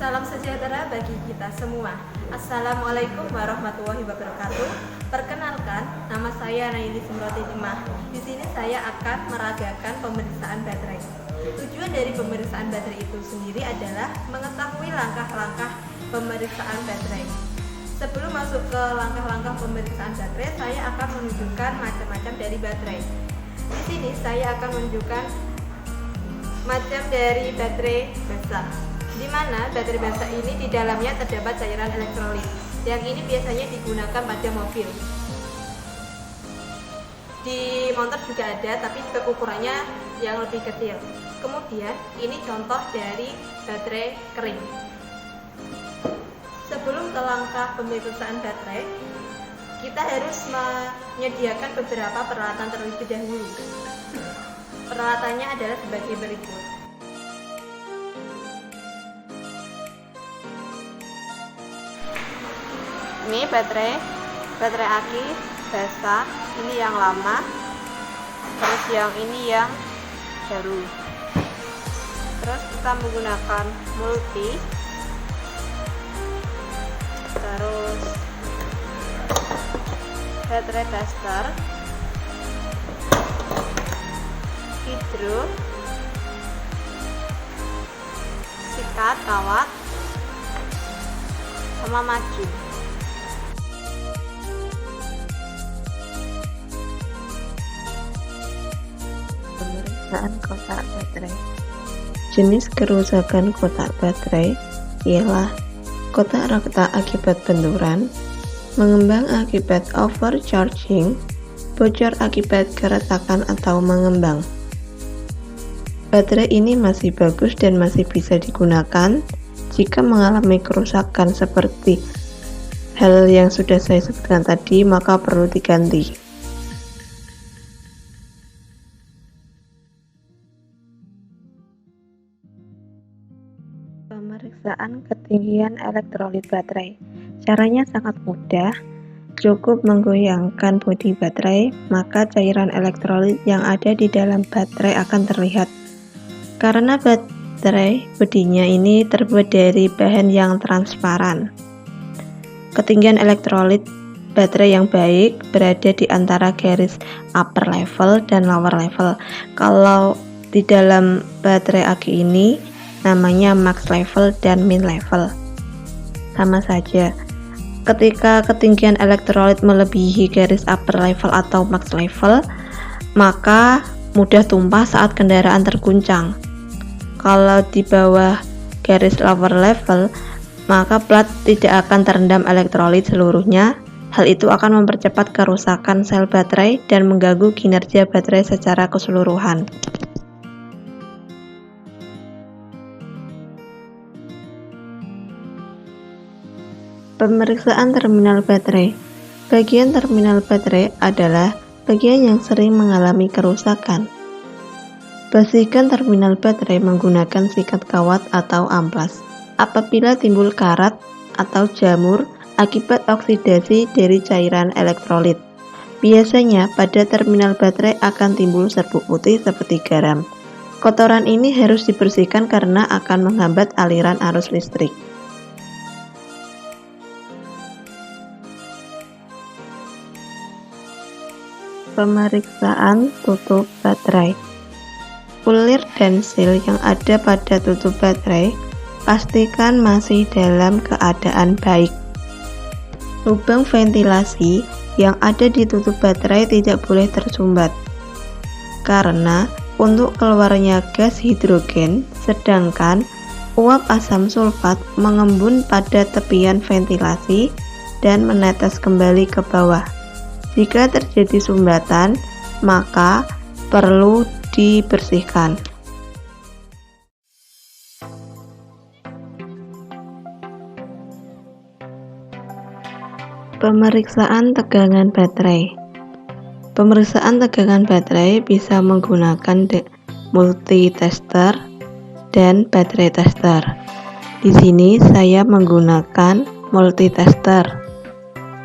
Salam sejahtera bagi kita semua. Assalamualaikum warahmatullahi wabarakatuh. Perkenalkan, nama saya Naili Simroti Imah. Di sini saya akan meragakan pemeriksaan baterai. Tujuan dari pemeriksaan baterai itu sendiri adalah mengetahui langkah-langkah pemeriksaan baterai. Sebelum masuk ke langkah-langkah pemeriksaan baterai, saya akan menunjukkan macam-macam dari baterai. Di sini saya akan menunjukkan macam dari baterai basah, di mana baterai basah ini di dalamnya terdapat cairan elektrolit. Yang ini biasanya digunakan pada mobil. Di motor juga ada, tapi juga ukurannya yang lebih kecil. Kemudian ini contoh dari baterai kering. Sebelum ke langkah pemeriksaan baterai, kita harus menyediakan beberapa peralatan terlebih dahulu. Peralatannya adalah sebagai berikut. Ini baterai aki basah, ini yang lama, terus yang ini yang baru. Terus kita menggunakan multi, terus baterai tester, hidro, sikat kawat, sama maju. Pemeriksaan kotak baterai. Jenis kerusakan kotak baterai ialah kotak retak akibat benturan, mengembang akibat overcharging, bocor akibat keretakan atau mengembang. Baterai ini masih bagus dan masih bisa digunakan. Jika mengalami kerusakan seperti hal yang sudah saya sebutkan tadi, maka perlu diganti. Pemeriksaan ketinggian elektrolit baterai. Caranya sangat mudah. Cukup menggoyangkan bodi baterai, maka cairan elektrolit yang ada di dalam baterai akan terlihat. Karena baterai bodinya ini terbuat dari bahan yang transparan. Ketinggian elektrolit baterai yang baik berada di antara garis upper level dan lower level. Kalau di dalam baterai aki ini namanya max level dan min level. Sama saja. Ketika ketinggian elektrolit melebihi garis upper level atau max level, maka mudah tumpah saat kendaraan terguncang. Kalau di bawah garis lower level, maka plat tidak akan terendam elektrolit seluruhnya. Hal itu akan mempercepat kerusakan sel baterai dan mengganggu kinerja baterai secara keseluruhan. Pemeriksaan terminal baterai. Bagian terminal baterai adalah bagian yang sering mengalami kerusakan. Bersihkan terminal baterai menggunakan sikat kawat atau amplas. Apabila timbul karat atau jamur akibat oksidasi dari cairan elektrolit, biasanya pada terminal baterai akan timbul serbuk putih seperti garam. Kotoran ini harus dibersihkan karena akan menghambat aliran arus listrik. Pemeriksaan tutup baterai. Pulir dan seal yang ada pada tutup baterai pastikan masih dalam keadaan baik. Lubang ventilasi yang ada di tutup baterai tidak boleh tersumbat, karena untuk keluarnya gas hidrogen, sedangkan uap asam sulfat mengembun pada tepian ventilasi dan menetes kembali ke bawah. Jika terjadi sumbatan, maka perlu dibersihkan. Pemeriksaan tegangan baterai. Pemeriksaan tegangan baterai bisa menggunakan multitester dan baterai tester. Di sini saya menggunakan multitester.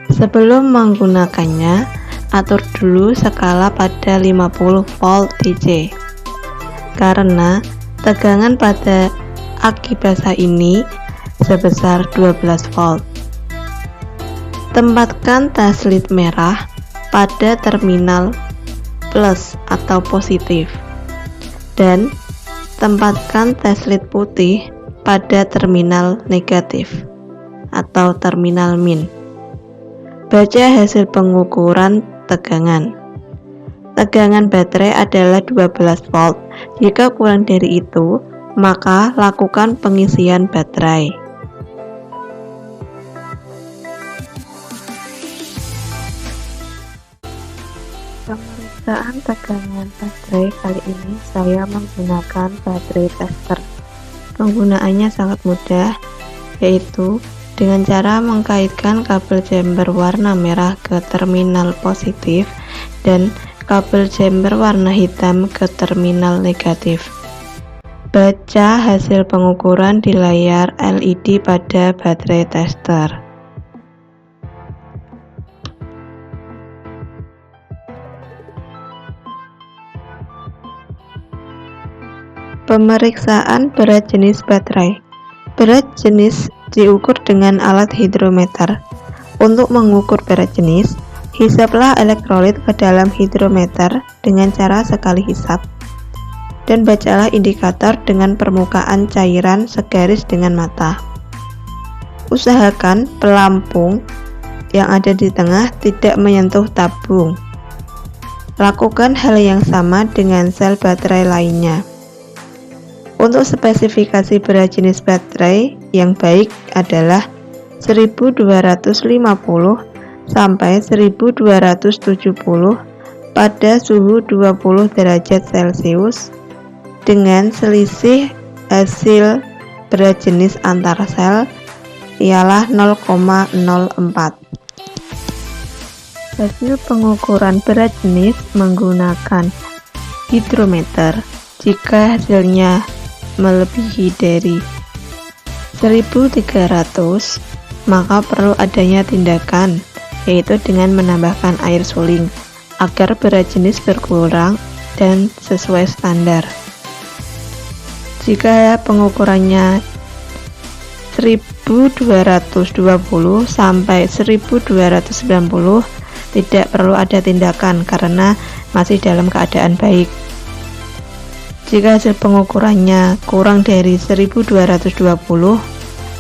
Sebelum menggunakannya, atur dulu skala pada 50 volt DC. Karena tegangan pada aki basah ini sebesar 12 volt. Tempatkan tes lid merah pada terminal plus atau positif dan tempatkan tes lid putih pada terminal negatif atau terminal min. Baca hasil pengukuran tegangan. Tegangan baterai adalah 12 volt. Jika kurang dari itu, maka lakukan pengisian baterai. Pemeriksaan tegangan baterai kali ini saya menggunakan baterai tester. Penggunaannya sangat mudah, yaitu dengan cara mengkaitkan kabel jumper warna merah ke terminal positif dan kabel jumper warna hitam ke terminal negatif. Baca hasil pengukuran di layar LED pada baterai tester. Pemeriksaan berat jenis baterai. Berat jenis diukur dengan alat hidrometer. Untuk mengukur berat jenis, hisaplah elektrolit ke dalam hidrometer dengan cara sekali hisap, dan bacalah indikator dengan permukaan cairan segaris dengan mata. Usahakan pelampung yang ada di tengah tidak menyentuh tabung. Lakukan hal yang sama dengan sel baterai lainnya. Untuk spesifikasi berat jenis baterai yang baik adalah 1250 sampai 1270 pada suhu 20 derajat Celcius dengan selisih hasil berat jenis antar sel ialah 0,04. Hasil pengukuran berat jenis menggunakan hidrometer. Jika hasilnya melebihi dari 1300, maka perlu adanya tindakan, yaitu dengan menambahkan air suling agar berat jenis berkurang dan sesuai standar. Jika pengukurannya 1220 sampai 1290, tidak perlu ada tindakan karena masih dalam keadaan baik. Jika hasil pengukurannya kurang dari 1220,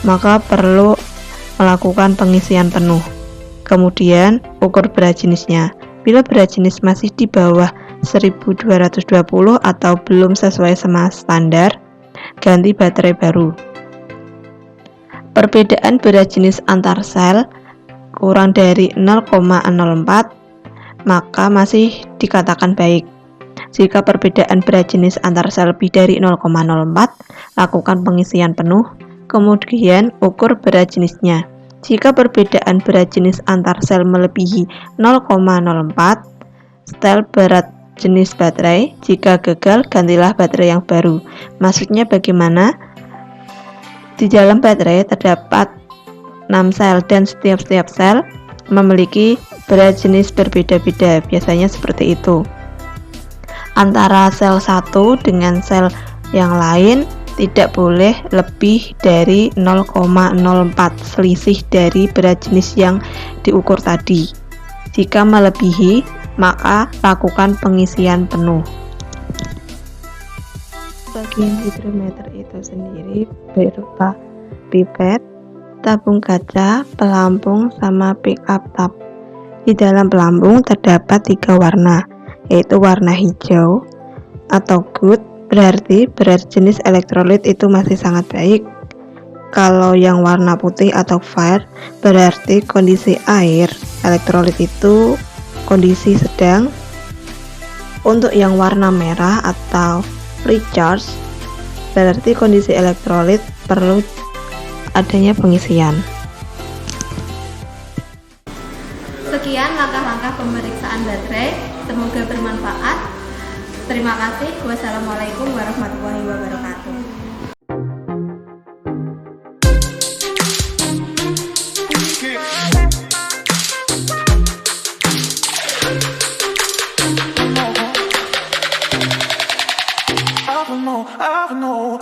maka perlu melakukan pengisian penuh. Kemudian ukur berat jenisnya. Bila berat jenis masih di bawah 1220 atau belum sesuai sama standar, ganti baterai baru. Perbedaan berat jenis antar sel kurang dari 0,04, maka masih dikatakan baik. Jika perbedaan berat jenis antar sel lebih dari 0,04, lakukan pengisian penuh. Kemudian ukur berat jenisnya. Jika perbedaan berat jenis antar sel melebihi 0,04, setel berat jenis baterai. Jika gagal, gantilah baterai yang baru. Maksudnya bagaimana? Di dalam baterai terdapat 6 sel dan setiap sel memiliki berat jenis berbeda-beda. Biasanya seperti itu. Antara sel satu dengan sel yang lain tidak boleh lebih dari 0,04 selisih dari berat jenis yang diukur tadi. Jika melebihi, maka lakukan pengisian penuh. Bagian hidrometer itu sendiri berupa pipet, tabung kaca, pelampung, sama pickup tab. Di dalam pelampung terdapat 3 warna, yaitu warna hijau atau good, berarti berat jenis elektrolit itu masih sangat baik. Kalau yang warna putih atau fire, berarti kondisi air elektrolit itu kondisi sedang. Untuk yang warna merah atau recharge, berarti kondisi elektrolit perlu adanya pengisian. Sekian langkah-langkah pemeriksaan baterai, semoga bermanfaat. Terima kasih. Wassalamualaikum warahmatullahi wabarakatuh. I don't know.